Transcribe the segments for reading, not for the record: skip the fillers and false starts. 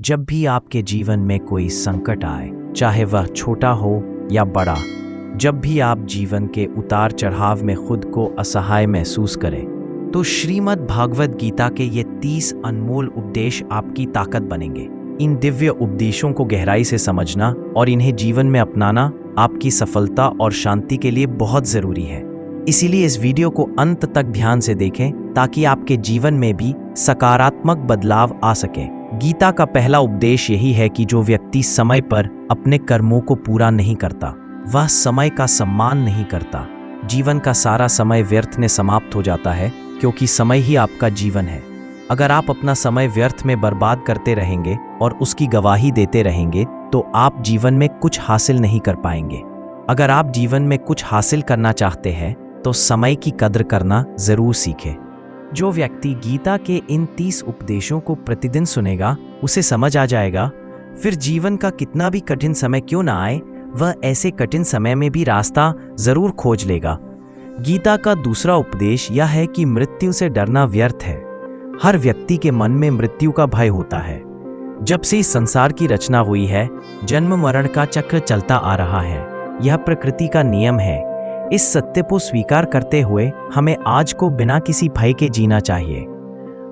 जब भी आपके जीवन में कोई संकट आए, चाहे वह छोटा हो या बड़ा, जब भी आप जीवन के उतार चढ़ाव में खुद को असहाय महसूस करें, तो श्रीमद् भागवत गीता के ये 30 अनमोल उपदेश आपकी ताकत बनेंगे। इन दिव्य उपदेशों को गहराई से समझना और इन्हें जीवन में अपनाना आपकी सफलता और शांति के लिए बहुत जरूरी है। इसीलिए इस वीडियो को अंत तक ध्यान से देखें ताकि आपके जीवन में भी सकारात्मक बदलाव आ सके। गीता का पहला उपदेश यही है कि जो व्यक्ति समय पर अपने कर्मों को पूरा नहीं करता, वह समय का सम्मान नहीं करता। जीवन का सारा समय व्यर्थ में समाप्त हो जाता है, क्योंकि समय ही आपका जीवन है। अगर आप अपना समय व्यर्थ में बर्बाद करते रहेंगे और उसकी गवाही देते रहेंगे, तो आप जीवन में कुछ हासिल नहीं कर पाएंगे। अगर आप जीवन में कुछ हासिल करना चाहते हैं, तो समय की कद्र करना जरूर सीखें। जो व्यक्ति गीता के इन 30 उपदेशों को प्रतिदिन सुनेगा, उसे समझ आ जाएगा, फिर जीवन का कितना भी कठिन समय क्यों ना आए, वह ऐसे कठिन समय में भी रास्ता जरूर खोज लेगा। गीता का दूसरा उपदेश यह है कि मृत्यु से डरना व्यर्थ है। हर व्यक्ति के मन में मृत्यु का भय होता है। जब से इस संसार की रचना हुई है, जन्म मरण का चक्र चलता आ रहा है। यह प्रकृति का नियम है। इस सत्य को स्वीकार करते हुए हमें आज को बिना किसी भय के जीना चाहिए।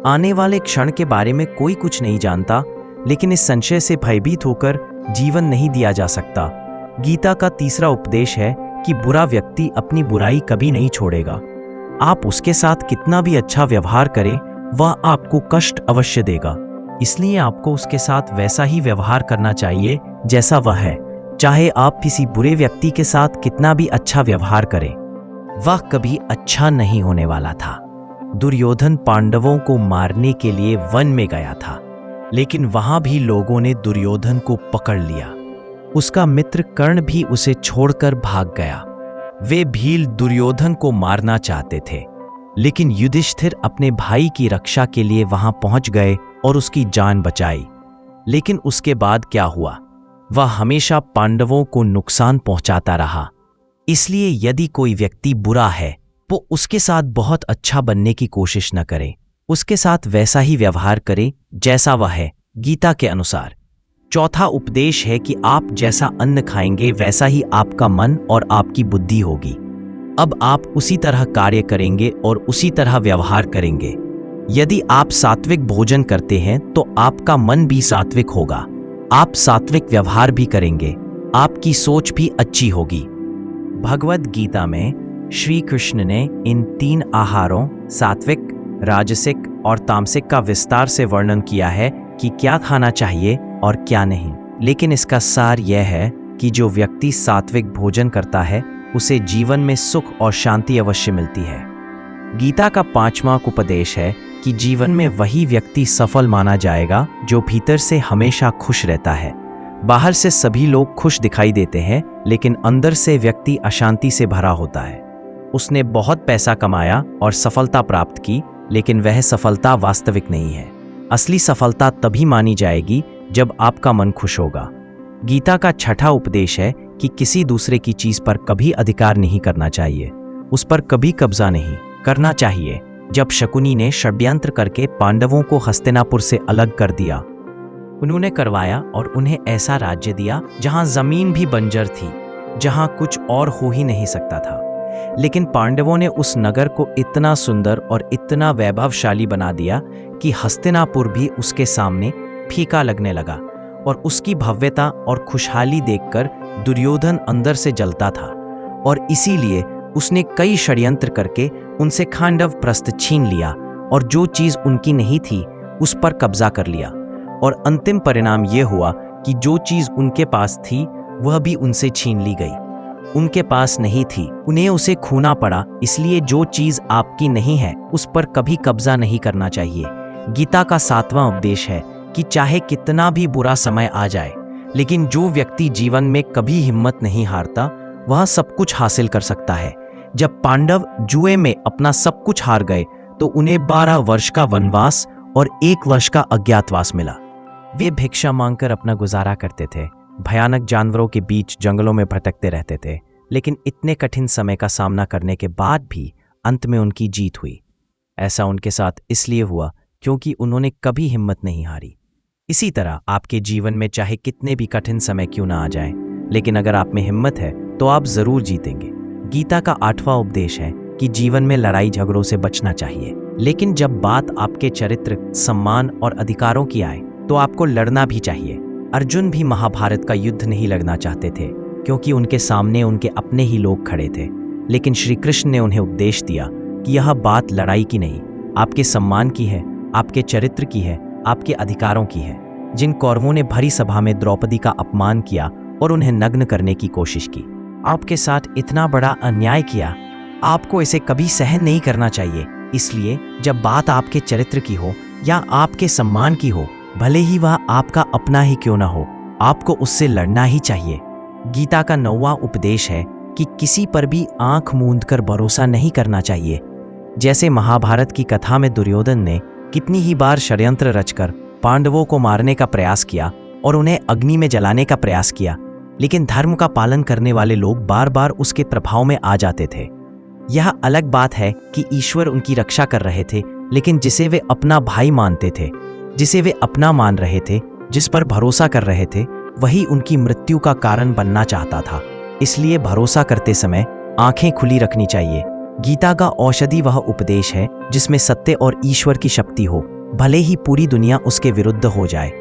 आने वाले क्षण के बारे में कोई कुछ नहीं जानता, लेकिन इस संशय से भयभीत होकर जीवन नहीं दिया जा सकता। गीता का तीसरा उपदेश है कि बुरा व्यक्ति अपनी बुराई कभी नहीं छोड़ेगा। आप उसके साथ कितना भी अच्छा व्यवहार करें, वह आपको कष्ट अवश्य देगा। इसलिए आपको उसके साथ वैसा ही व्यवहार करना चाहिए जैसा वह है। चाहे आप किसी बुरे व्यक्ति के साथ कितना भी अच्छा व्यवहार करें, वह कभी अच्छा नहीं होने वाला था। दुर्योधन पांडवों को मारने के लिए वन में गया था, लेकिन वहां भी लोगों ने दुर्योधन को पकड़ लिया। उसका मित्र कर्ण भी उसे छोड़कर भाग गया। वे भील दुर्योधन को मारना चाहते थे, लेकिन युधिष्ठिर अपने भाई की रक्षा के लिए वहां पहुंच गए और उसकी जान बचाई। लेकिन उसके बाद क्या हुआ? वह हमेशा पांडवों को नुकसान पहुंचाता रहा। इसलिए यदि कोई व्यक्ति बुरा है, वो उसके साथ बहुत अच्छा बनने की कोशिश न करे। उसके साथ वैसा ही व्यवहार करे जैसा वह है, गीता के अनुसार। चौथा उपदेश है कि आप जैसा अन्न खाएंगे, वैसा ही आपका मन और आपकी बुद्धि होगी। अब आप उसी तरह कार्य करेंगे और उसी तरह व्यवहार करेंगे। यदि आप सात्विक भोजन करते हैं, तो आपका मन भी सात्विक होगा। आप सात्विक व्यवहार भी करेंगे, आपकी सोच भी अच्छी होगी। भगवद गीता में श्री कृष्ण ने इन 3 आहारों सात्विक, राजसिक और तामसिक का विस्तार से वर्णन किया है कि क्या खाना चाहिए और क्या नहीं। लेकिन इसका सार यह है कि जो व्यक्ति सात्विक भोजन करता है, उसे जीवन में सुख और शांति अवश्य मिलती है। गीता का 5वां उपदेश है कि जीवन में वही व्यक्ति सफल माना जाएगा जो भीतर से हमेशा खुश रहता है। बाहर से सभी लोग खुश दिखाई देते हैं, लेकिन अंदर से व्यक्ति अशांति से भरा होता है। उसने बहुत पैसा कमाया और सफलता प्राप्त की, लेकिन वह सफलता वास्तविक नहीं है। असली सफलता तभी मानी जाएगी जब आपका मन खुश होगा। गीता का 6वां उपदेश है कि किसी दूसरे की चीज पर कभी अधिकार नहीं करना चाहिए। उस पर कभी कब्जा नहीं करना चाहिए। जब शकुनी ने षड्यंत्र करके पांडवों को हस्तिनापुर से अलग कर दिया, उन्होंने करवाया और उन्हें ऐसा राज्य दिया जहां जमीन भी बंजर थी, जहां कुछ और हो ही नहीं सकता था। लेकिन पांडवों ने उस नगर को इतना सुंदर और इतना वैभवशाली बना दिया कि हस्तिनापुर भी उसके सामने फीका लगने लगा, और उसकी भव्यता और खुशहाली देखकर दुर्योधन अंदर से जलता था। और इसीलिए उसने कई षड्यंत्र करके उनसे खांडव प्रस्थ छीन लिया और जो चीज उनकी नहीं थी उस पर कब्जा कर लिया। और अंतिम परिणाम यह हुआ कि जो चीज उनके पास थी वह भी उनसे छीन ली गई। उनके पास नहीं थी, उन्हें उसे खोना पड़ा। इसलिए जो चीज आपकी नहीं है, उस पर कभी कब्जा नहीं करना चाहिए। गीता का 7वां उपदेश है कि चाहे कितना भी बुरा समय आ जाए, लेकिन जो व्यक्ति जीवन में कभी हिम्मत नहीं हारता, वह सब कुछ हासिल कर सकता है। जब पांडव जुए में अपना सब कुछ हार गए, तो उन्हें 12 वर्ष का वनवास और 1 वर्ष का अज्ञातवास मिला। वे भिक्षा मांगकर अपना गुजारा करते थे, भयानक जानवरों के बीच जंगलों में भटकते रहते थे। लेकिन इतने कठिन समय का सामना करने के बाद भी अंत में उनकी जीत हुई। ऐसा उनके साथ इसलिए हुआ क्योंकि उन्होंने कभी हिम्मत नहीं हारी। इसी तरह आपके जीवन में चाहे कितने भी कठिन समय क्यों ना आ जाएं, लेकिन अगर आप में हिम्मत है तो आप जरूर जीतेंगे। गीता का 8वां उपदेश है कि जीवन में लड़ाई झगड़ों से बचना चाहिए, लेकिन जब बात आपके चरित्र, सम्मान और अधिकारों की आए तो आपको लड़ना भी चाहिए। अर्जुन भी महाभारत का युद्ध नहीं लड़ना चाहते थे, क्योंकि उनके सामने उनके अपने ही लोग खड़े थे। लेकिन श्री कृष्ण ने उन्हें उपदेश दिया कि यह बात लड़ाई की नहीं, आपके सम्मान की है, आपके चरित्र की है, आपके अधिकारों की है। जिन कौरवों ने भरी सभा में द्रौपदी का अपमान किया और उन्हें नग्न करने की कोशिश की, आपके साथ इतना बड़ा अन्याय किया, आपको इसे कभी सहन नहीं करना चाहिए। इसलिए जब बात आपके चरित्र की हो या आपके सम्मान की हो, भले ही वह आपका अपना ही क्यों ना हो, आपको उससे लड़ना ही चाहिए। गीता का 9वां उपदेश है कि किसी पर भी आंख मूंद कर भरोसा नहीं करना चाहिए। जैसे महाभारत की कथा में दुर्योधन ने कितनी ही बार षड्यंत्र रचकर पांडवों को मारने का प्रयास किया और उन्हें अग्नि में जलाने का प्रयास किया, लेकिन धर्म का पालन करने वाले लोग बार बार उसके प्रभाव में आ जाते थे। यह अलग बात है कि ईश्वर उनकी रक्षा कर रहे थे, लेकिन जिसे वे अपना भाई मानते थे, जिसे वे अपना मान रहे थे, जिस पर भरोसा कर रहे थे, वही उनकी मृत्यु का कारण बनना चाहता था। इसलिए भरोसा करते समय आंखें खुली रखनी चाहिए। गीता का औषधि वह उपदेश है जिसमें सत्य और ईश्वर की शक्ति हो, भले ही पूरी दुनिया उसके विरुद्ध हो जाए,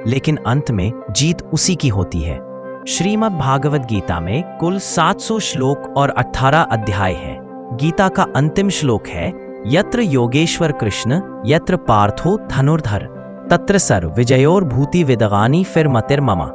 लेकिन अंत में जीत उसी की होती है। श्रीमद् भागवत गीता में कुल 700 श्लोक और 18 अध्याय हैं। गीता का अंतिम श्लोक है, यत्र योगेश्वर कृष्ण यत्र पार्थो धनुर्धर तत्र सर्व विजयोर भूति विदगानी फिर मतिर्ममा।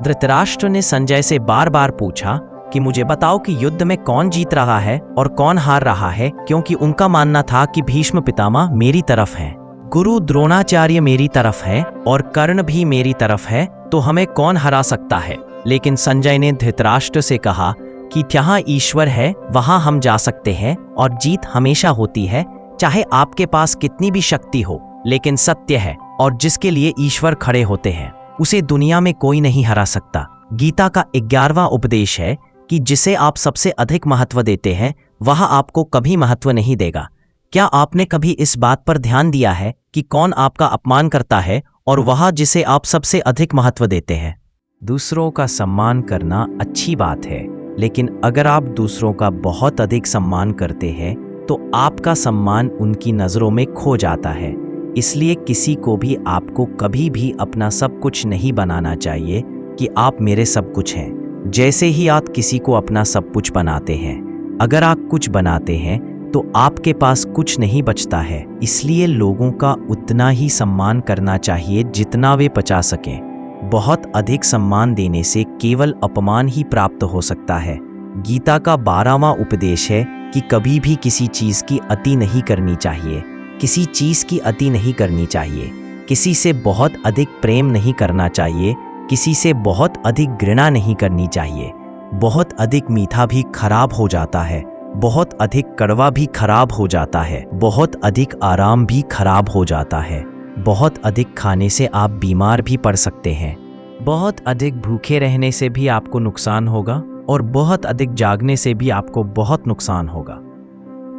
धृतराष्ट्र ने संजय से बार बार पूछा कि मुझे बताओ कि युद्ध में कौन जीत रहा है और कौन हार रहा है, क्योंकि उनका मानना था कि भीष्म पितामह मेरी तरफ हैं, गुरु द्रोणाचार्य मेरी तरफ है और कर्ण भी मेरी तरफ है, तो हमें कौन हरा सकता है। लेकिन संजय ने धृतराष्ट्र से कहा कि जहाँ ईश्वर है वहां हम जा सकते हैं और जीत हमेशा होती है, चाहे आपके पास कितनी भी शक्ति हो, लेकिन सत्य है और जिसके लिए ईश्वर खड़े होते हैं उसे दुनिया में कोई नहीं हरा सकता। गीता का 11वां उपदेश है कि जिसे आप सबसे अधिक महत्व देते हैं वह आपको कभी महत्व नहीं देगा। क्या आपने कभी इस बात पर ध्यान दिया है कि कौन आपका अपमान करता है और वह जिसे आप सबसे अधिक महत्व देते हैं? दूसरों का सम्मान करना अच्छी बात है, लेकिन अगर आप दूसरों का बहुत अधिक सम्मान करते हैं तो आपका सम्मान उनकी नज़रों में खो जाता है। इसलिए किसी को भी आपको कभी भी अपना सब कुछ नहीं बनाना चाहिए कि आप मेरे सब कुछ हैं। जैसे ही आप किसी को अपना सब कुछ बनाते हैं, अगर आप कुछ बनाते हैं तो आपके पास कुछ नहीं बचता है। इसलिए लोगों का उतना ही सम्मान करना चाहिए जितना वे पचा सकें। बहुत अधिक सम्मान देने से केवल अपमान ही प्राप्त हो सकता है। गीता का 12वां उपदेश है कि कभी भी किसी चीज़ की अति नहीं करनी चाहिए। किसी चीज़ की अति नहीं करनी चाहिए। किसी से बहुत अधिक प्रेम नहीं करना चाहिए। किसी से बहुत अधिक घृणा नहीं करनी चाहिए। बहुत अधिक मीठा भी खराब हो जाता है, बहुत अधिक कड़वा भी खराब हो जाता है, बहुत अधिक आराम भी खराब हो जाता है। बहुत अधिक खाने से आप बीमार भी पड़ सकते हैं। बहुत अधिक भूखे रहने से भी आपको नुकसान होगा और बहुत अधिक जागने से भी आपको बहुत नुकसान होगा।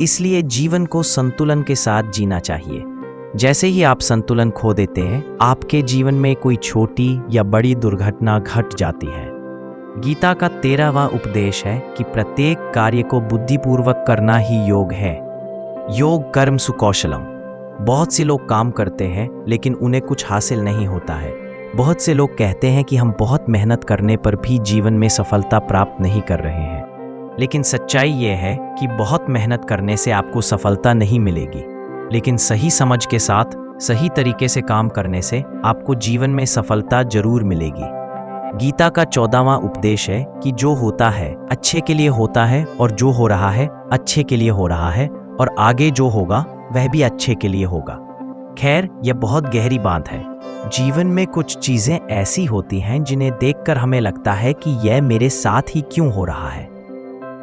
इसलिए जीवन को संतुलन के साथ जीना चाहिए। जैसे ही आप संतुलन खो देते हैं, आपके जीवन में कोई छोटी या बड़ी दुर्घटना घट जाती है। गीता का 13वां उपदेश है कि प्रत्येक कार्य को बुद्धिपूर्वक करना ही योग है। योग कर्म सुकौशलम। बहुत से लोग काम करते हैं लेकिन उन्हें कुछ हासिल नहीं होता है। बहुत से लोग कहते हैं कि हम बहुत मेहनत करने पर भी जीवन में सफलता प्राप्त नहीं कर रहे हैं, लेकिन सच्चाई ये है कि बहुत मेहनत करने से आपको सफलता नहीं मिलेगी, लेकिन सही समझ के साथ सही तरीके से काम करने से आपको जीवन में सफलता जरूर मिलेगी। गीता का 14वां उपदेश है कि जो होता है अच्छे के लिए होता है और जो हो रहा है अच्छे के लिए हो रहा है और आगे जो होगा वह भी अच्छे के लिए होगा। खैर, यह बहुत गहरी बात है। जीवन में कुछ चीजें ऐसी होती हैं जिन्हें देखकर हमें लगता है कि यह मेरे साथ ही क्यों हो रहा है,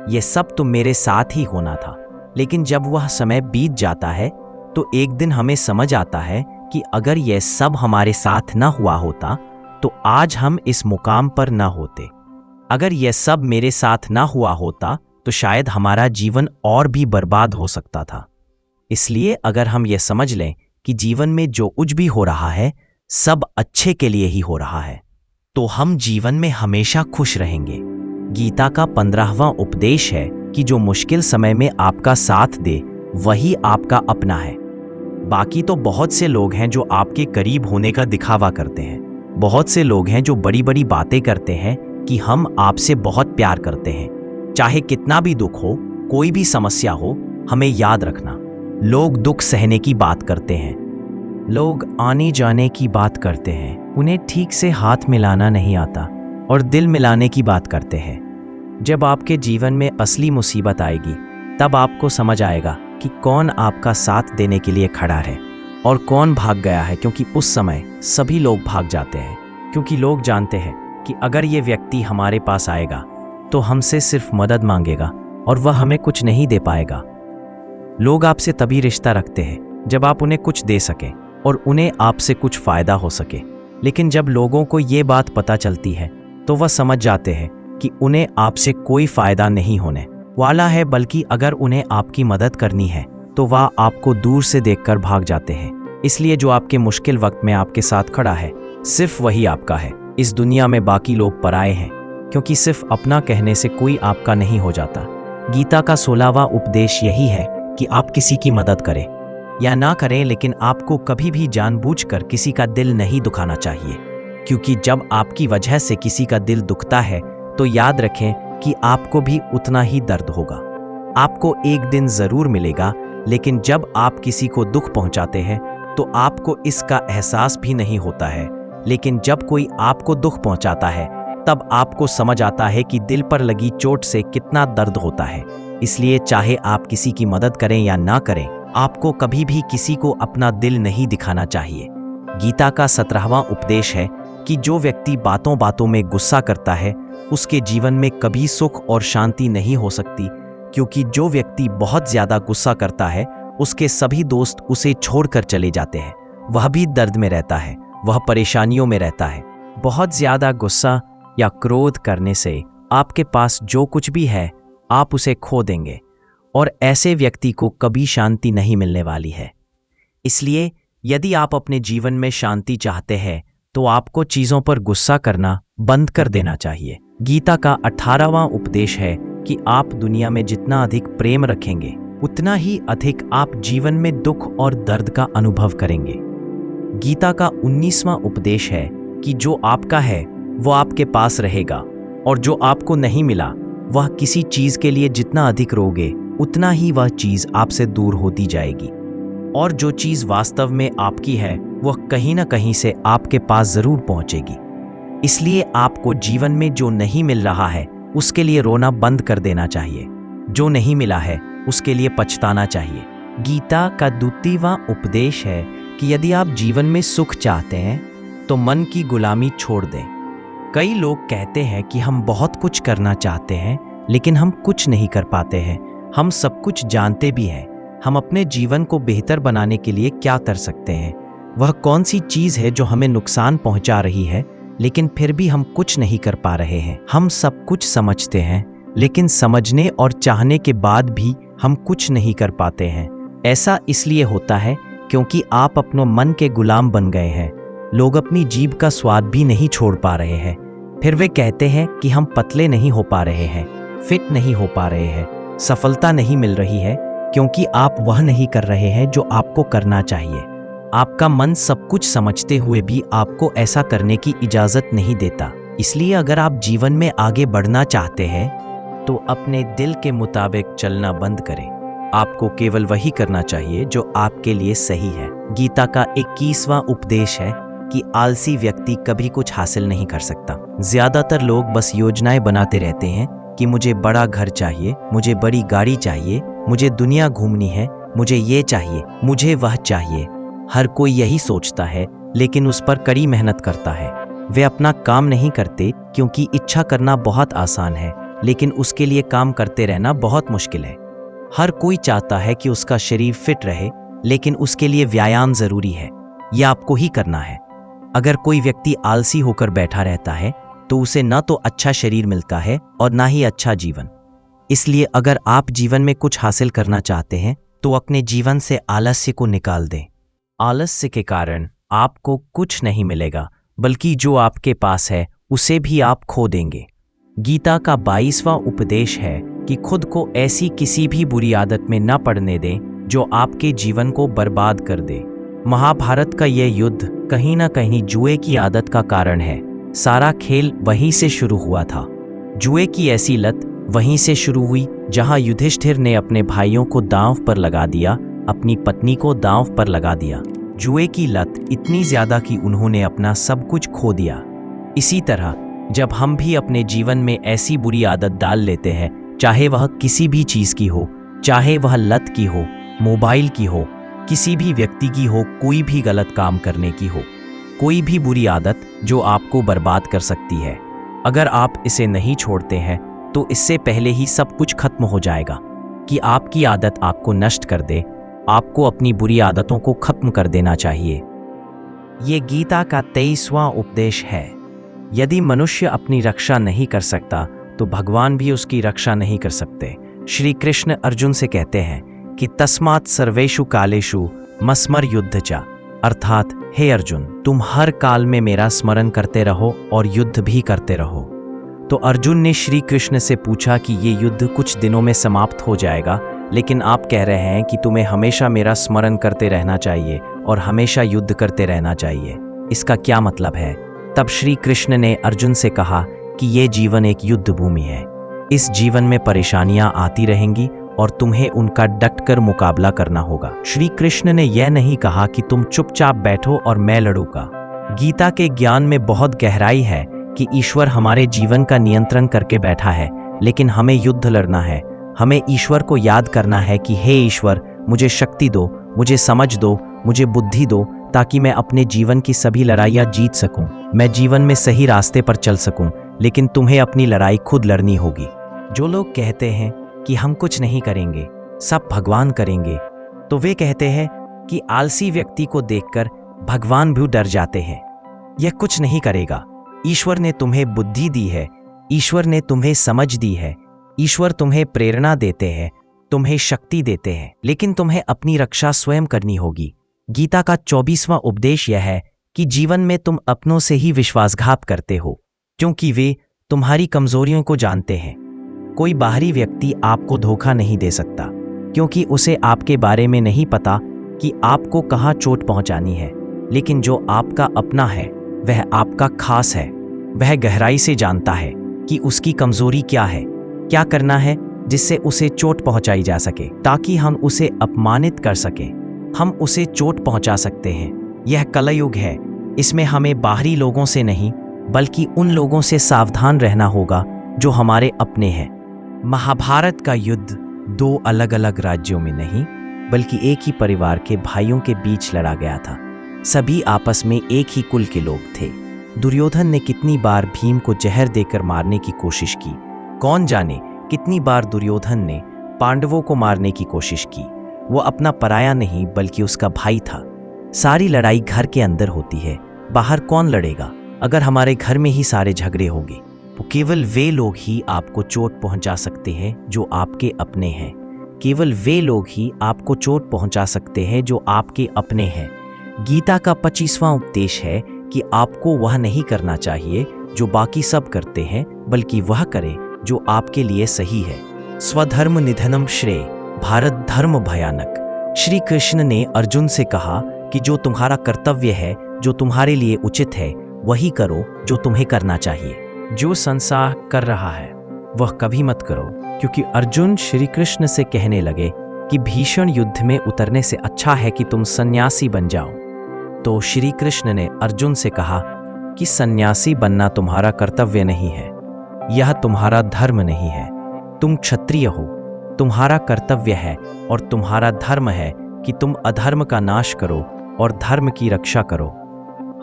यह सब तो मेरे साथ ही होना था। लेकिन जब वह समय बीत जाता है तो एक दिन हमें समझ आता है कि अगर यह सब हमारे साथ न हुआ होता तो आज हम इस मुकाम पर न होते। अगर यह सब मेरे साथ न हुआ होता तो शायद हमारा जीवन और भी बर्बाद हो सकता था। इसलिए अगर हम यह समझ लें कि जीवन में जो कुछ भी हो रहा है सब अच्छे के लिए ही हो रहा है, तो हम जीवन में हमेशा खुश रहेंगे। गीता का 15वां उपदेश है कि जो मुश्किल समय में आपका साथ दे वही आपका अपना है। बाकी तो बहुत से लोग हैं जो आपके करीब होने का दिखावा करते हैं। बहुत से लोग हैं जो बड़ी बड़ी बातें करते हैं कि हम आपसे बहुत प्यार करते हैं। चाहे कितना भी दुख हो, कोई भी समस्या हो, हमें याद रखना, लोग दुख सहने की बात करते हैं, लोग आने जाने की बात करते हैं, उन्हें ठीक से हाथ मिलाना नहीं आता और दिल मिलाने की बात करते हैं। जब आपके जीवन में असली मुसीबत आएगी तब आपको समझ आएगा कि कौन आपका साथ देने के लिए खड़ा है और कौन भाग गया है, क्योंकि उस समय सभी लोग भाग जाते हैं, क्योंकि लोग जानते हैं कि अगर ये व्यक्ति हमारे पास आएगा तो हमसे सिर्फ मदद मांगेगा और वह हमें कुछ नहीं दे पाएगा। लोग आपसे तभी रिश्ता रखते हैं जब आप उन्हें कुछ दे सकें और उन्हें आपसे कुछ फायदा हो सके। लेकिन जब लोगों को ये बात पता चलती है तो वह समझ जाते हैं कि उन्हें आपसे कोई फायदा नहीं होने वाला है, बल्कि अगर उन्हें आपकी मदद करनी है तो वह आपको दूर से देखकर भाग जाते हैं। इसलिए जो आपके मुश्किल वक्त में आपके साथ खड़ा है सिर्फ वही आपका है। इस दुनिया में बाकी लोग पराये हैं, क्योंकि सिर्फ अपना कहने से कोई आपका नहीं हो जाता। गीता का 16वां उपदेश यही है कि आप किसी की मदद करें या ना करें, लेकिन आपको कभी भी जानबूझकर किसी का दिल नहीं दुखाना चाहिए, क्योंकि जब आपकी वजह से किसी का दिल दुखता है तो याद रखें कि आपको भी उतना ही दर्द होगा। आपको एक दिन जरूर मिलेगा, लेकिन जब आप किसी को दुख पहुंचाते हैं तो आपको इसका एहसास भी नहीं होता है। लेकिन जब कोई आपको दुख पहुंचाता है तब आपको समझ आता है कि दिल पर लगी चोट से कितना दर्द होता है। इसलिए चाहे आप किसी की मदद करें या ना करें, आपको कभी भी किसी को अपना दिल नहीं दिखाना चाहिए। गीता का 17वां उपदेश है कि जो व्यक्ति बातों बातों में गुस्सा करता है उसके जीवन में कभी सुख और शांति नहीं हो सकती, क्योंकि जो व्यक्ति बहुत ज्यादा गुस्सा करता है उसके सभी दोस्त उसे छोड़कर चले जाते हैं। वह भी दर्द में रहता है, वह परेशानियों में रहता है। बहुत ज्यादा गुस्सा या क्रोध करने से आपके पास जो कुछ भी है आप उसे खो देंगे और ऐसे व्यक्ति को कभी शांति नहीं मिलने वाली है। इसलिए यदि आप अपने जीवन में शांति चाहते हैं तो आपको चीजों पर गुस्सा करना बंद कर देना चाहिए। गीता का 18वां उपदेश है कि आप दुनिया में जितना अधिक प्रेम रखेंगे उतना ही अधिक आप जीवन में दुख और दर्द का अनुभव करेंगे। गीता का 19वां उपदेश है कि जो आपका है वो आपके पास रहेगा और जो आपको नहीं मिला वह किसी चीज के लिए जितना अधिक रोगे उतना ही वह चीज आपसे दूर होती जाएगी, और जो चीज वास्तव में आपकी है वह कहीं ना कहीं से आपके पास जरूर पहुंचेगी। इसलिए आपको जीवन में जो नहीं मिल रहा है उसके लिए रोना बंद कर देना चाहिए, जो नहीं मिला है उसके लिए पछताना चाहिए। गीता का 22वां उपदेश है कि यदि आप जीवन में सुख चाहते हैं तो मन की गुलामी छोड़ दें। कई लोग कहते हैं कि हम बहुत कुछ करना चाहते हैं लेकिन हम कुछ नहीं कर पाते हैं। हम सब कुछ जानते भी हैं, हम अपने जीवन को बेहतर बनाने के लिए क्या कर सकते हैं, वह कौन सी चीज है जो हमें नुकसान पहुंचा रही है, लेकिन फिर भी हम कुछ नहीं कर पा रहे हैं। हम सब कुछ समझते हैं लेकिन समझने और चाहने के बाद भी हम कुछ नहीं कर पाते हैं। ऐसा इसलिए होता है क्योंकि आप अपने मन के गुलाम बन गए हैं। लोग अपनी जीभ का स्वाद भी नहीं छोड़ पा रहे हैं। फिर वे कहते हैं कि हम पतले नहीं हो पा रहे हैं, फिट नहीं हो पा रहे हैं, सफलता नहीं मिल रही है, क्योंकि आप वह नहीं कर रहे हैं जो आपको करना चाहिए। आपका मन सब कुछ समझते हुए भी आपको ऐसा करने की इजाजत नहीं देता। इसलिए अगर आप जीवन में आगे बढ़ना चाहते हैं तो अपने दिल के मुताबिक चलना बंद करें। आपको केवल वही करना चाहिए जो आपके लिए सही है। गीता का 21वां उपदेश है कि आलसी व्यक्ति कभी कुछ हासिल नहीं कर सकता। ज्यादातर लोग बस योजनाएं बनाते रहते हैं कि मुझे बड़ा घर चाहिए, मुझे बड़ी गाड़ी चाहिए, मुझे दुनिया घूमनी है, मुझे ये चाहिए, मुझे वह चाहिए। हर कोई यही सोचता है लेकिन उस पर कड़ी मेहनत करता है। वे अपना काम नहीं करते क्योंकि इच्छा करना बहुत आसान है, लेकिन उसके लिए काम करते रहना बहुत मुश्किल है। हर कोई चाहता है कि उसका शरीर फिट रहे, लेकिन उसके लिए व्यायाम जरूरी है। यह आपको ही करना है। अगर कोई व्यक्ति आलसी होकर बैठा रहता है तो उसे न तो अच्छा शरीर मिलता है और ना ही अच्छा जीवन। इसलिए अगर आप जीवन में कुछ हासिल करना चाहते हैं तो अपने जीवन से आलस्य को निकाल दें। आलस्य के कारण आपको कुछ नहीं मिलेगा, बल्कि जो आपके पास है उसे भी आप खो देंगे। गीता का 22वां उपदेश है कि खुद को ऐसी किसी भी बुरी आदत में न पड़ने दें जो आपके जीवन को बर्बाद कर दे। महाभारत का यह युद्ध कहीं ना कहीं जुए की आदत का कारण है। सारा खेल वहीं से शुरू हुआ था। जुए की ऐसी लत वहीं से शुरू हुई जहां युधिष्ठिर ने अपने भाइयों को दांव पर लगा दिया, अपनी पत्नी को दांव पर लगा दिया। जुए की लत इतनी ज्यादा कि उन्होंने अपना सब कुछ खो दिया। इसी तरह जब हम भी अपने जीवन में ऐसी बुरी आदत डाल लेते हैं, चाहे वह किसी भी चीज की हो, चाहे वह लत की हो, मोबाइल की हो, किसी भी व्यक्ति की हो, कोई भी गलत काम करने की हो, कोई भी बुरी आदत जो आपको बर्बाद कर सकती है, अगर आप इसे नहीं छोड़ते हैं तो इससे पहले ही सब कुछ खत्म हो जाएगा कि आपकी आदत आपको नष्ट कर दे। आपको अपनी बुरी आदतों को खत्म कर देना चाहिए। ये गीता का 23वां उपदेश है। यदि मनुष्य अपनी रक्षा नहीं कर सकता तो भगवान भी उसकी रक्षा नहीं कर सकते। श्री कृष्ण अर्जुन से कहते हैं कि तस्मात् सर्वेषु कालेषु मस्मर युद्ध च, अर्थात हे अर्जुन, तुम हर काल में मेरा स्मरण करते रहो और युद्ध भी करते रहो। तो अर्जुन ने श्री कृष्ण से पूछा कि ये युद्ध कुछ दिनों में समाप्त हो जाएगा, लेकिन आप कह रहे हैं कि तुम्हें हमेशा मेरा स्मरण करते रहना चाहिए और हमेशा युद्ध करते रहना चाहिए। इसका क्या मतलब है? तब श्री कृष्ण ने अर्जुन से कहा कि ये जीवन एक युद्ध भूमि है। इस जीवन में परेशानियां आती रहेंगी और तुम्हें उनका डटकर मुकाबला करना होगा। श्री कृष्ण ने यह नहीं कहा कि तुम चुपचाप बैठो और मैं लड़ूंगा। गीता के ज्ञान में बहुत गहराई है कि ईश्वर हमारे जीवन का नियंत्रण करके बैठा है, लेकिन हमें युद्ध लड़ना है। हमें ईश्वर को याद करना है कि हे ईश्वर, मुझे शक्ति दो, मुझे समझ दो, मुझे बुद्धि दो, ताकि मैं अपने जीवन की सभी लड़ाइयाँ जीत सकूं, मैं जीवन में सही रास्ते पर चल सकूं। लेकिन तुम्हें अपनी लड़ाई खुद लड़नी होगी। जो लोग कहते हैं कि हम कुछ नहीं करेंगे, सब भगवान करेंगे, तो वे कहते हैं कि आलसी व्यक्ति को देखकर भगवान भी डर जाते हैं। यह कुछ नहीं करेगा। ईश्वर ने तुम्हें बुद्धि दी है, ईश्वर ने तुम्हें समझ दी है, ईश्वर तुम्हें प्रेरणा देते हैं, तुम्हें शक्ति देते हैं, लेकिन तुम्हें अपनी रक्षा स्वयं करनी होगी। गीता का 24वां उपदेश यह है कि जीवन में तुम अपनों से ही विश्वासघात करते हो, क्योंकि वे तुम्हारी कमजोरियों को जानते हैं। कोई बाहरी व्यक्ति आपको धोखा नहीं दे सकता, क्योंकि उसे आपके बारे में नहीं पता कि आपको कहाँ चोट पहुंचानी है। लेकिन जो आपका अपना है वह आपका खास है। वह गहराई से जानता है कि उसकी कमजोरी क्या है, क्या करना है जिससे उसे चोट पहुंचाई जा सके, ताकि हम उसे अपमानित कर सकें, हम उसे चोट पहुंचा सकते हैं। यह कलयुग है। इसमें हमें बाहरी लोगों से नहीं, बल्कि उन लोगों से सावधान रहना होगा जो हमारे अपने हैं। महाभारत का युद्ध 2 अलग अलग राज्यों में नहीं, बल्कि एक ही परिवार के भाइयों के बीच लड़ा गया था। सभी आपस में एक ही कुल के लोग थे। दुर्योधन ने कितनी बार भीम को जहर देकर मारने की कोशिश की। कौन जाने कितनी बार दुर्योधन ने पांडवों को मारने की कोशिश की। वो अपना पराया नहीं, बल्कि उसका भाई था। सारी लड़ाई घर के अंदर होती है, बाहर कौन लड़ेगा? अगर हमारे घर में ही सारे झगड़े होंगे तो केवल वे लोग ही आपको चोट पहुंचा सकते हैं जो आपके अपने हैं। केवल वे लोग ही आपको चोट पहुंचा सकते हैं जो आपके अपने हैं। गीता का 25वां उपदेश है कि आपको वह नहीं करना चाहिए जो बाकी सब करते हैं, बल्कि वह करें जो आपके लिए सही है। स्वधर्म निधनम श्रेय, भारत धर्म भयानक। श्री कृष्ण ने अर्जुन से कहा कि जो तुम्हारा कर्तव्य है, जो तुम्हारे लिए उचित है, वही करो जो तुम्हें करना चाहिए। जो संसार कर रहा है वह कभी मत करो, क्योंकि अर्जुन श्री कृष्ण से कहने लगे कि भीषण युद्ध में उतरने से अच्छा है कि तुम सन्यासी बन जाओ। तो श्री कृष्ण ने अर्जुन से कहा कि सन्यासी बनना तुम्हारा कर्तव्य नहीं है, यह तुम्हारा धर्म नहीं है। तुम क्षत्रिय हो, तुम्हारा कर्तव्य है और तुम्हारा धर्म है कि तुम अधर्म का नाश करो और धर्म की रक्षा करो।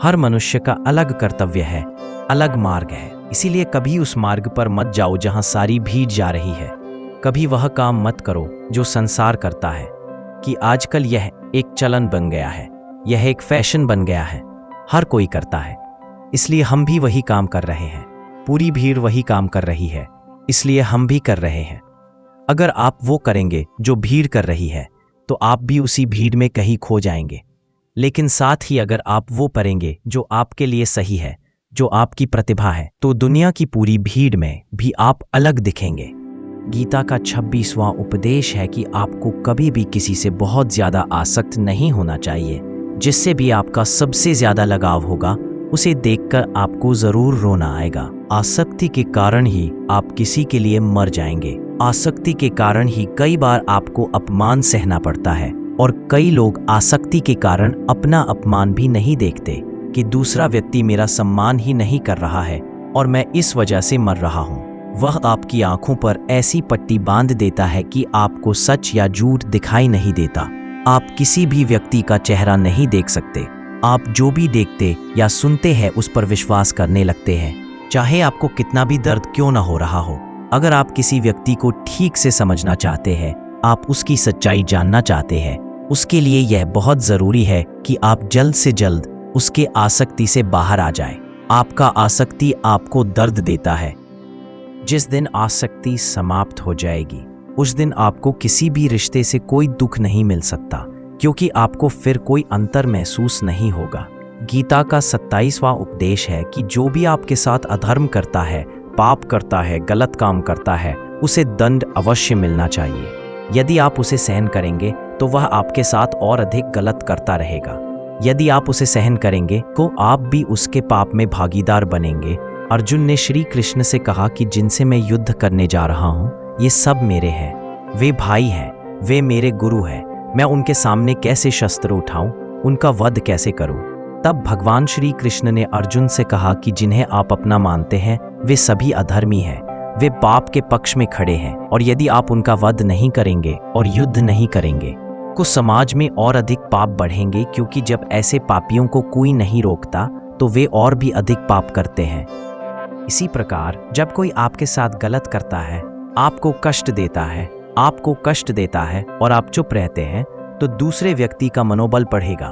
हर मनुष्य का अलग कर्तव्य है, अलग मार्ग है। इसीलिए कभी उस मार्ग पर मत जाओ जहां सारी भीड़ जा रही है। कभी वह काम मत करो जो संसार करता है, कि आजकल यह एक चलन बन गया है, यह एक फैशन बन गया है, हर कोई करता है, इसलिए हम भी वही काम कर रहे हैं। पूरी भीड़ वही काम कर रही है, इसलिए हम भी कर रहे हैं। अगर आप वो करेंगे जो भीड़ कर रही है, तो आप भी उसी भीड़ में कहीं खो जाएंगे। लेकिन साथ ही अगर आप वो पढ़ेंगे जो आपके लिए सही है, जो आपकी प्रतिभा है, तो दुनिया की पूरी भीड़ में भी आप अलग दिखेंगे। गीता का 26वां उपदेश है कि आपको कभी भी किसी से बहुत ज्यादा आसक्त नहीं होना चाहिए। जिससे भी आपका सबसे ज्यादा लगाव होगा, उसे देखकर आपको जरूर रोना आएगा। आसक्ति के कारण ही आप किसी के लिए मर जाएंगे। आसक्ति के कारण ही कई बार आपको अपमान सहना पड़ता है, और कई लोग आसक्ति के कारण अपना अपमान भी नहीं देखते कि दूसरा व्यक्ति मेरा सम्मान ही नहीं कर रहा है और मैं इस वजह से मर रहा हूँ। वह आपकी आंखों पर ऐसी पट्टी बांध देता है कि आपको सच या झूठ दिखाई नहीं देता। आप किसी भी व्यक्ति का चेहरा नहीं देख सकते। आप जो भी देखते या सुनते हैं उस पर विश्वास करने लगते हैं, चाहे आपको कितना भी दर्द क्यों न हो रहा हो। अगर आप किसी व्यक्ति को ठीक से समझना चाहते हैं, आप उसकी सच्चाई जानना चाहते हैं, उसके लिए यह बहुत जरूरी है कि आप जल्द से जल्द उसके आसक्ति से बाहर आ जाएं। आपका आसक्ति आपको दर्द देता है। जिस दिन आसक्ति समाप्त हो जाएगी, उस दिन आपको किसी भी रिश्ते से कोई दुख नहीं मिल सकता, क्योंकि आपको फिर कोई अंतर महसूस नहीं होगा। गीता का 27वां उपदेश है कि जो भी आपके साथ अधर्म करता है, पाप करता है, गलत काम करता है, उसे दंड अवश्य मिलना चाहिए। यदि आप उसे सहन करेंगे तो वह आपके साथ और अधिक गलत करता रहेगा। यदि आप उसे सहन करेंगे तो आप भी उसके पाप में भागीदार बनेंगे। अर्जुन ने श्री कृष्ण से कहा कि जिनसे मैं युद्ध करने जा रहा हूँ, ये सब मेरे हैं, वे भाई हैं, वे मेरे गुरु हैं। मैं उनके सामने कैसे शस्त्र उठाऊं, उनका वध कैसे करूं? तब भगवान श्री कृष्ण ने अर्जुन से कहा कि जिन्हें आप अपना मानते हैं, वे सभी अधर्मी हैं, वे पाप के पक्ष में खड़े हैं, और यदि आप उनका वध नहीं करेंगे और युद्ध नहीं करेंगे तो समाज में और अधिक पाप बढ़ेंगे, क्योंकि जब ऐसे पापियों को कोई नहीं रोकता तो वे और भी अधिक पाप करते हैं। इसी प्रकार जब कोई आपके साथ गलत करता है, आपको कष्ट देता है और आप चुप रहते हैं, तो दूसरे व्यक्ति का मनोबल बढ़ेगा।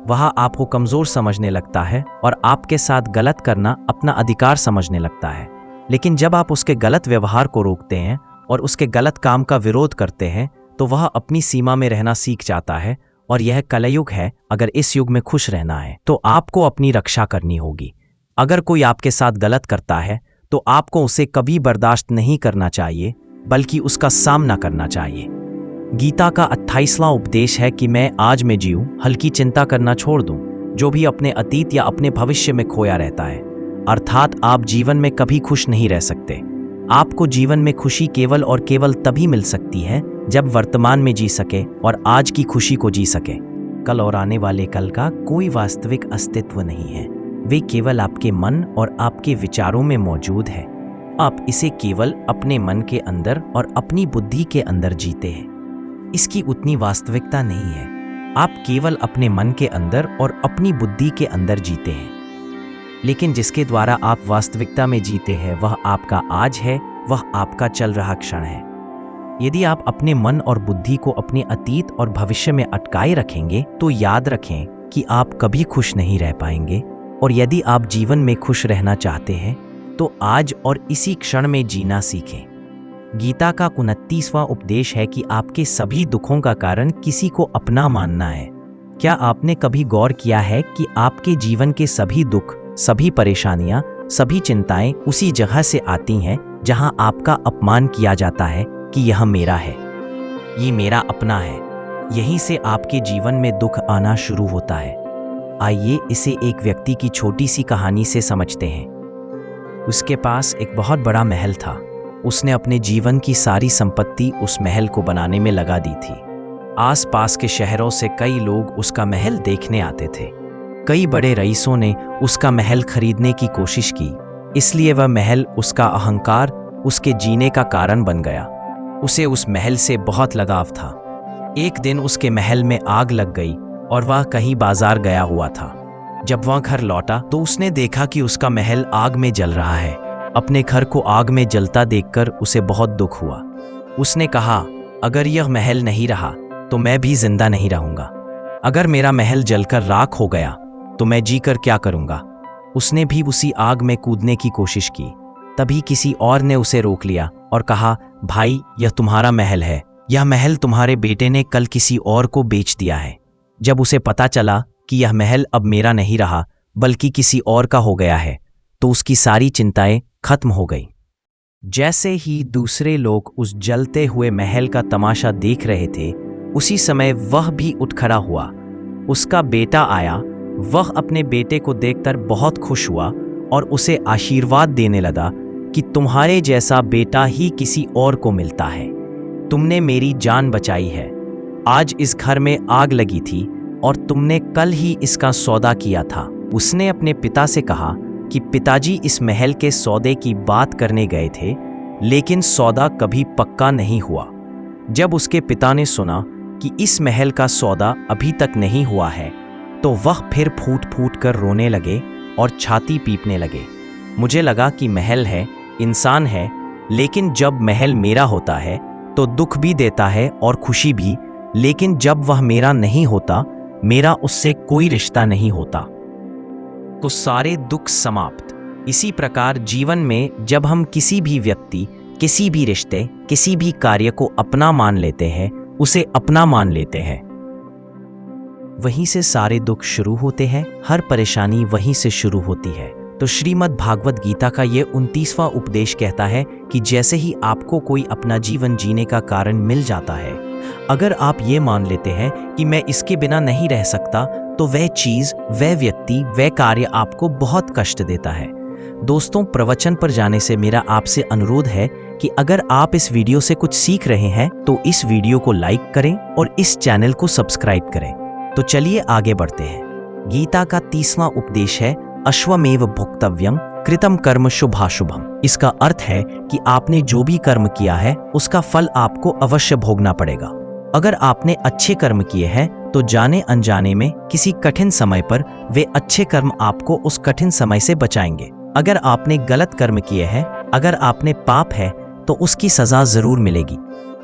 वह आपको कमजोर समझने लगता है और आपके साथ गलत करना अपना अधिकार समझने लगता है। लेकिन जब आप उसके गलत व्यवहार को रोकते हैं और उसके गलत काम का विरोध करते हैं, तो वह अपनी सीमा में रहना सीख जाता है। और यह कलयुग है। अगर इस युग में खुश रहना है तो आपको अपनी रक्षा करनी होगी। अगर कोई आपके साथ गलत करता है तो आपको उसे कभी बर्दाश्त नहीं करना चाहिए, बल्कि उसका सामना करना चाहिए। गीता का 28वां उपदेश है कि मैं आज में जीऊं, हल्की चिंता करना छोड़ दूं। जो भी अपने अतीत या अपने भविष्य में खोया रहता है, अर्थात आप जीवन में कभी खुश नहीं रह सकते। आपको जीवन में खुशी केवल और केवल तभी मिल सकती है जब वर्तमान में जी सके और आज की खुशी को जी सके। कल और आने वाले कल का कोई वास्तविक अस्तित्व नहीं है, वे केवल आपके मन और आपके विचारों में मौजूद है। आप इसे केवल अपने मन के अंदर और अपनी बुद्धि के अंदर जीते हैं। इसकी उतनी वास्तविकता नहीं है। आप केवल अपने मन के अंदर और अपनी बुद्धि के अंदर जीते हैं, लेकिन जिसके द्वारा आप वास्तविकता में जीते हैं वह आपका आज है, वह आपका चल रहा क्षण है। यदि आप अपने मन और बुद्धि को अपने अतीत और भविष्य में अटकाए रखेंगे तो याद रखें कि आप कभी खुश नहीं रह पाएंगे। और यदि आप जीवन में खुश रहना चाहते हैं तो आज और इसी क्षण में जीना सीखें। गीता का 29वां उपदेश है कि आपके सभी दुखों का कारण किसी को अपना मानना है। क्या आपने कभी गौर किया है कि आपके जीवन के सभी दुख, सभी परेशानियां, सभी चिंताएं उसी जगह से आती हैं जहां आपका अपमान किया जाता है कि यह मेरा है, ये मेरा अपना है। यहीं से आपके जीवन में दुख आना शुरू होता है। आइए इसे एक व्यक्ति की छोटी सी कहानी से समझते हैं। उसके पास एक बहुत बड़ा महल था। उसने अपने जीवन की सारी संपत्ति उस महल को बनाने में लगा दी थी। आसपास के शहरों से कई लोग उसका महल देखने आते थे। कई बड़े रईसों ने उसका महल खरीदने की कोशिश की, इसलिए वह महल, उसका अहंकार, उसके जीने का कारण बन गया। उसे उस महल से बहुत लगाव था। एक दिन उसके महल में आग लग गई और वह कहीं बाजार गया हुआ था। जब वह घर लौटा तो उसने देखा कि उसका महल आग में जल रहा है। अपने घर को आग में जलता देखकर उसे बहुत दुख हुआ। उसने कहा, अगर यह महल नहीं रहा तो मैं भी जिंदा नहीं रहूंगा। अगर मेरा महल जलकर राख हो गया तो मैं जीकर क्या करूंगा। उसने भी उसी आग में कूदने की कोशिश की। तभी किसी और ने उसे रोक लिया और कहा, भाई, यह तुम्हारा महल है। यह महल तुम्हारे बेटे ने कल किसी और को बेच दिया है। जब उसे पता चला कि यह महल अब मेरा नहीं रहा बल्कि किसी और का हो गया है, तो उसकी सारी चिंताएं खत्म हो गई। जैसे ही दूसरे लोग उस जलते हुए महल का तमाशा देख रहे थे, उसी समय वह भी उठ खड़ा हुआ। उसका बेटा आया। वह अपने बेटे को देखकर बहुत खुश हुआ और उसे आशीर्वाद देने लगा कि तुम्हारे जैसा बेटा ही किसी और को मिलता है। तुमने मेरी जान बचाई है। आज इस घर में आग लगी थी और तुमने कल ही इसका सौदा किया था। उसने अपने पिता से कहा कि पिताजी इस महल के सौदे की बात करने गए थे, लेकिन सौदा कभी पक्का नहीं हुआ। जब उसके पिता ने सुना कि इस महल का सौदा अभी तक नहीं हुआ है, तो वह फिर फूट फूट कर रोने लगे और छाती पीटने लगे। मुझे लगा कि महल है, इंसान है, लेकिन जब महल मेरा होता है तो दुख भी देता है और खुशी भी, लेकिन जब वह मेरा नहीं होता, मेरा उससे कोई रिश्ता नहीं होता, तो सारे दुख समाप्त। इसी प्रकार जीवन में जब हम किसी भी व्यक्ति, किसी भी रिश्ते, किसी भी कार्य को अपना मान लेते हैं, उसे अपना मान लेते हैं, वहीं से सारे दुख शुरू होते हैं, हर परेशानी वहीं से शुरू होती है। तो श्रीमद् भागवत गीता का ये 29वां उपदेश कहता है कि जैसे ही आपको कोई अपना जीवन जीने का कारण मिल जाता है, अगर आप ये मान लेते हैं कि मैं इसके बिना नहीं रह सकता, तो वह चीज, वह व्यक्ति, वह कार्य आपको बहुत कष्ट देता है। दोस्तों, प्रवचन पर जाने से मेरा आपसे अनुरोध है कि अगर आप इस वीडियो से कुछ सीख रहे हैं तो इस वीडियो को लाइक करें और इस चैनल को सब्सक्राइब करें। तो चलिए आगे बढ़ते हैं। गीता का 30वां उपदेश है अश्वमेव भुक्तव्यम कृतम कर्म शुभाशुभम। इसका अर्थ है कि आपने जो भी कर्म किया है उसका फल आपको अवश्य भोगना पड़ेगा। अगर आपने अच्छे कर्म किए हैं तो जाने अनजाने में किसी कठिन समय पर वे अच्छे कर्म आपको उस कठिन समय से बचाएंगे। अगर आपने गलत कर्म किए हैं, अगर आपने पाप है, तो उसकी सजा जरूर मिलेगी।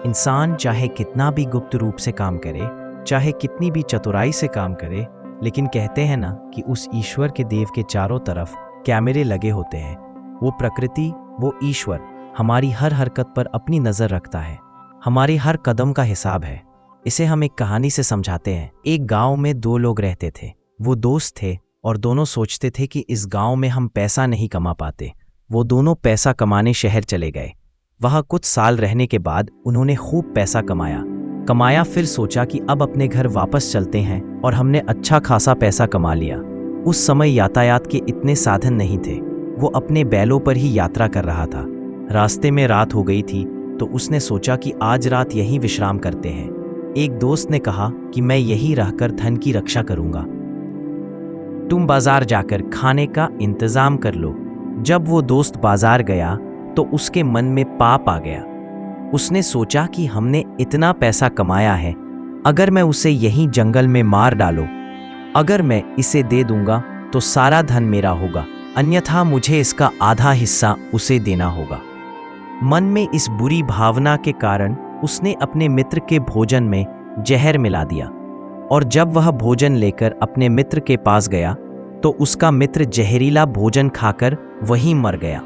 इंसान चाहे कितना भी गुप्त रूप से काम करे, चाहे कितनी भी चतुराई से काम करे, लेकिन कहते हैं ना कि उस ईश्वर के देव के चारों तरफ कैमरे लगे होते हैं। वो प्रकृति, वो ईश्वर हमारी हर हरकत पर अपनी नजर रखता है, हमारे हर कदम का हिसाब है। इसे हम एक कहानी से समझाते हैं। एक गांव में दो लोग रहते थे। वो दोस्त थे और दोनों सोचते थे कि इस गांव में हम पैसा नहीं कमा पाते। वो दोनों पैसा कमाने शहर चले गए। वहाँ कुछ साल रहने के बाद उन्होंने खूब पैसा कमाया, फिर सोचा कि अब अपने घर वापस चलते हैं और हमने अच्छा खासा पैसा कमा लिया। उस समय यातायात के इतने साधन नहीं थे। वो अपने बैलों पर ही यात्रा कर रहा था। रास्ते में रात हो गई थी, तो उसने सोचा कि आज रात यहीं विश्राम करते हैं। एक दोस्त ने कहा कि मैं यहीं रहकर धन की रक्षा करूंगा, तुम बाजार जाकर खाने का इंतजाम कर लो। जब वो दोस्त बाजार गया तो उसके मन में पाप आ गया। उसने सोचा कि हमने इतना पैसा कमाया है, अगर मैं उसे यहीं जंगल में मार डालूं, अगर मैं इसे दे दूंगा तो सारा धन मेरा होगा, अन्यथा मुझे इसका आधा हिस्सा उसे देना होगा। मन में इस बुरी भावना के कारण उसने अपने मित्र के भोजन में जहर मिला दिया, और जब वह भोजन लेकर अपने मित्र के पास गया तो उसका मित्र जहरीला भोजन खाकर वहीं मर गया।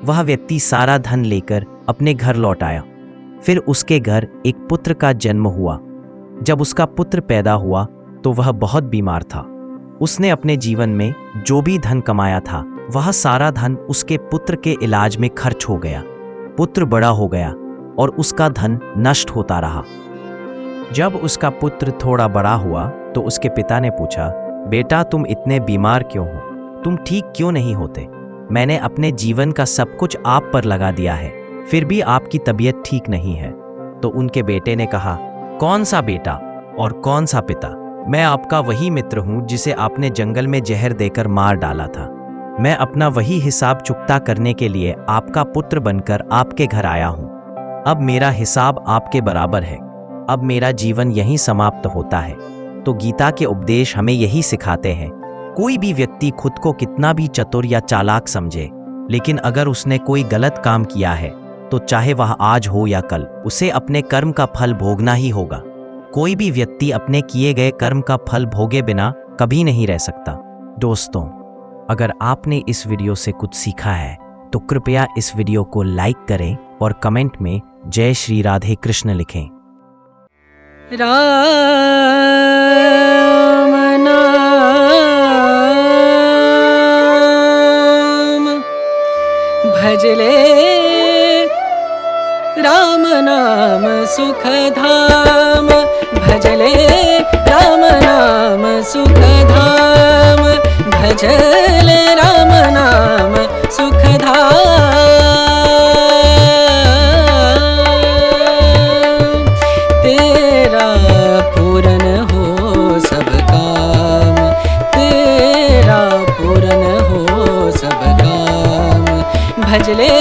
वह व्यक्ति सारा धन लेकर अपने घर लौट आया। फिर उसके घर एक पुत्र का जन्म हुआ। जब उसका पुत्र पैदा हुआ तो वह बहुत बीमार था। उसने अपने जीवन में जो भी धन कमाया था, वह सारा धन उसके पुत्र के इलाज में खर्च हो गया। पुत्र बड़ा हो गया और उसका धन नष्ट होता रहा। जब उसका पुत्र थोड़ा बड़ा हुआ तो उसके पिता ने पूछा, बेटा तुम इतने बीमार क्यों हो? तुम ठीक क्यों नहीं होते? मैंने अपने जीवन का सब कुछ आप पर लगा दिया है, फिर भी आपकी तबीयत ठीक नहीं है। तो उनके बेटे ने कहा, कौन सा बेटा और कौन सा पिता? मैं आपका वही मित्र हूं जिसे आपने जंगल में जहर देकर मार डाला था। मैं अपना वही हिसाब चुकता करने के लिए आपका पुत्र बनकर आपके घर आया हूं। अब मेरा हिसाब आपके बराबर है। अब मेरा जीवन यहीं समाप्त होता है। तो गीता के उपदेश हमें यही सिखाते हैं। कोई भी व्यक्ति खुद को कितना भी चतुर या चालाक समझे, लेकिन अगर उसने कोई गलत काम किया है तो चाहे वह आज हो या कल, उसे अपने कर्म का फल भोगना ही होगा। कोई भी व्यक्ति अपने किए गए कर्म का फल भोगे बिना कभी नहीं रह सकता। दोस्तों, अगर आपने इस वीडियो से कुछ सीखा है तो कृपया इस वीडियो को लाइक करें और कमेंट में जय श्री राधे कृष्ण लिखें। राम नाम भजले राम नाम सुख धाम, भजले राम नाम सुख धाम, भजले राम नाम सुख धाम। तेरा पूरन हो सब काम, तेरा पूरन हो सब काम, भजले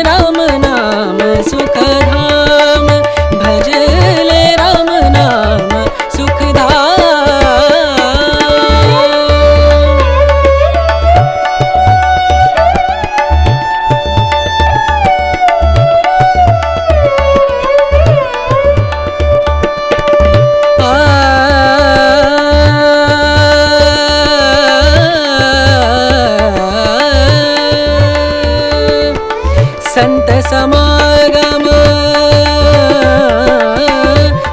राम नाम सुख धाम, भजले राम नाम सुख धाम। संत समागम,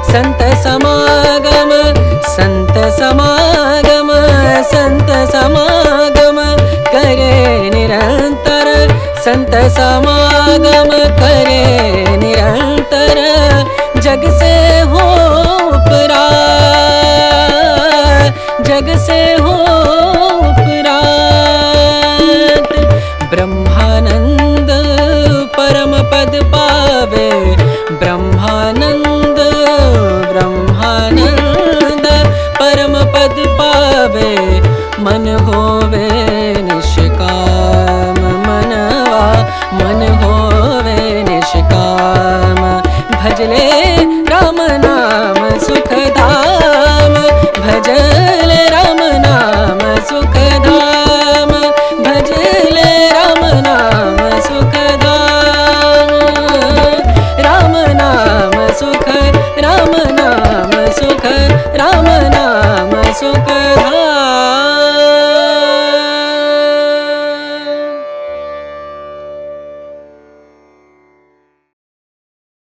संत समागम, संत समागम, संत समागम करे निरंतर, संत समागम करे निरंतर, जग से हो उपरात, जग से हो उपरात। ब्रह्मानंद परम पद पावे, ब्रह्मानंद ब्रह्मानंद परम पद पावे, मन होवे निष्काम, मनवा मन होवे निष्काम, भजले राम नाम सुख धाम, भजले राम नाम सुख धाम, भजले राम नाम सुख धाम, राम नाम सुख, राम नाम